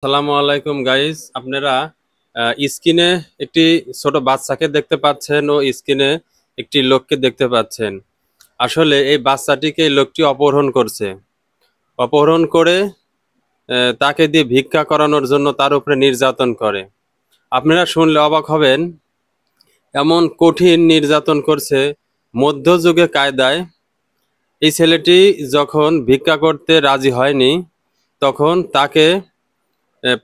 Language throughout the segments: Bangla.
আসসালামু আলাইকুম গাইস, আপনারা স্ক্রিনে একটি ছোট বাচ্চাকে দেখতে পাচ্ছেন ও স্ক্রিনে একটি লোককে দেখতে পাচ্ছেন। আসলে এই বাচ্চাটিকে এই লোকটি অপহরণ করছে। অপহরণ করে তাকে দিয়ে ভিক্ষা করানোর জন্য তার উপরে নির্যাতন করে। আপনারা শুনলে অবাক হবেন, এমন কঠিন নির্যাতন করছে মধ্যযুগে কায়দায়। এই ছেলেটি যখন ভিক্ষা করতে রাজি হয়নি, তখন তাকে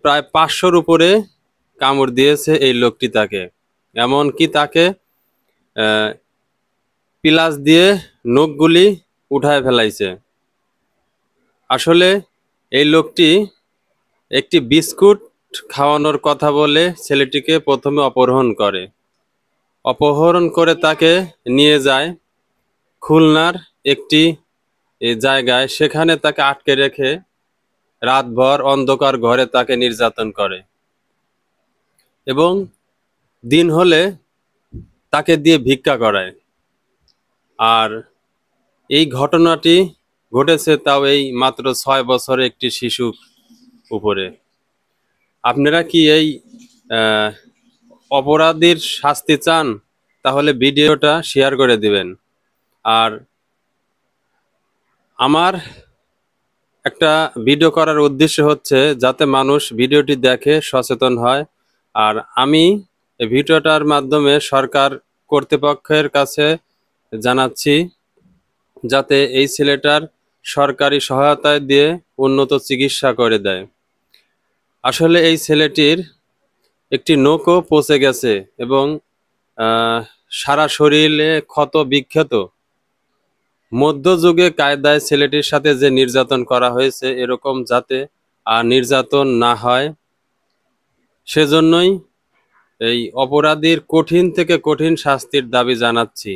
প্রায় 500-র উপরে কামড় দিয়েছে এই লোকটি তাকে। এমনকি তাকে আহ, পিলাস দিয়ে নখগুলি উঠায় ফেলাইছে। আসলে এই লোকটি একটি বিস্কুট খাওয়ানোর কথা বলে ছেলেটিকে প্রথমে অপহরণ করে। অপহরণ করে তাকে নিয়ে যায় খুলনার একটি জায়গায়। সেখানে তাকে আটকে রেখে রাতভর অন্ধকার ঘরে তাকে নির্যাতন করে এবং দিন হলে তাকে দিয়ে ভিক্ষা করায়। আর এই ঘটনাটি ঘটেছে তাও এই মাত্র 6 বছরের একটি শিশুর উপরে। আপনারা কি এই আহ, অপরাধীর শাস্তি চান? তাহলে ভিডিওটা শেয়ার করে দিবেন। আর আমার একটা ভিডিও করার উদ্দেশ্য হচ্ছে যাতে মানুষ ভিডিওটি দেখে সচেতন হয়। আর আমি এই ভিডিওটার মাধ্যমে সরকার কর্তৃপক্ষের কাছে জানাচ্ছি যাতে এই ছেলেটার সরকারি সহায়তায় দিয়ে উন্নত চিকিৎসা করে দেয়। আসলে এই ছেলেটির একটি নখও পচে গেছে এবং আহ, সারা শরীরে ক্ষত বিক্ষত। মধ্যযুগে কায়দায় ছেলেটির সাথে যে নির্যাতন করা হয়েছে এরকম যাতে আর নির্যাতন না হয়, সেজন্যই এই অপরাধীর কঠিন থেকে কঠিন শাস্তির দাবি জানাচ্ছি।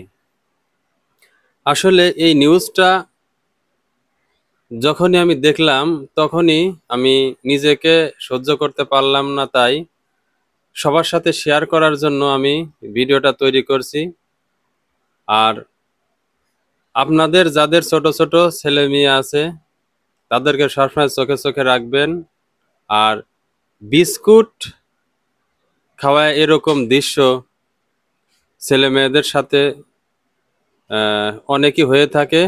আসলে এই নিউজটা যখনই আমি দেখলাম তখনই আমি নিজেকে সহ্য করতে পারলাম না, তাই সবার সাথে শেয়ার করার জন্য আমি ভিডিওটা তৈরি করছি। আর আপনাদের যাদের ছোট ছোট ছেলে মেয়ে আছে তাদেরকে সবসময় চোখে চোখে রাখবেন। আর বিস্কুট খাওয়ায় এরকম দৃশ্য ছেলে মেয়েদের সাথে অনেকই হয়ে থাকে।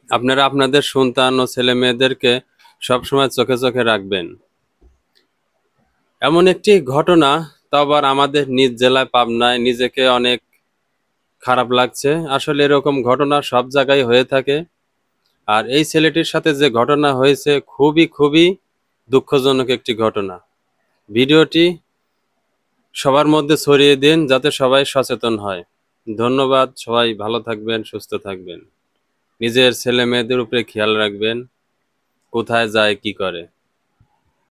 আপনারা আপনাদের সন্তান ও ছেলে মেয়েদেরকে সবসময় চোখে চোখে রাখবেন। এমন একটি ঘটনা, তাও আবার আমাদের নিজ জেলায় পাবনায়, নিজেকে অনেক খারাপ লাগছে। আসলে এরকম ঘটনা সব জায়গায় হয়ে থাকে। আর এই ছেলেটির সাথে যে ঘটনা হয়েছে খুবই খুবই দুঃখজনক একটি ঘটনা। ভিডিওটি সবার মধ্যে ছড়িয়ে দিন যাতে সবাই সচেতন হয়। ধন্যবাদ। সবাই ভালো থাকবেন, সুস্থ থাকবেন। নিজের ছেলে মেয়েদের উপরে খেয়াল রাখবেন, কোথায় যায় কি করে।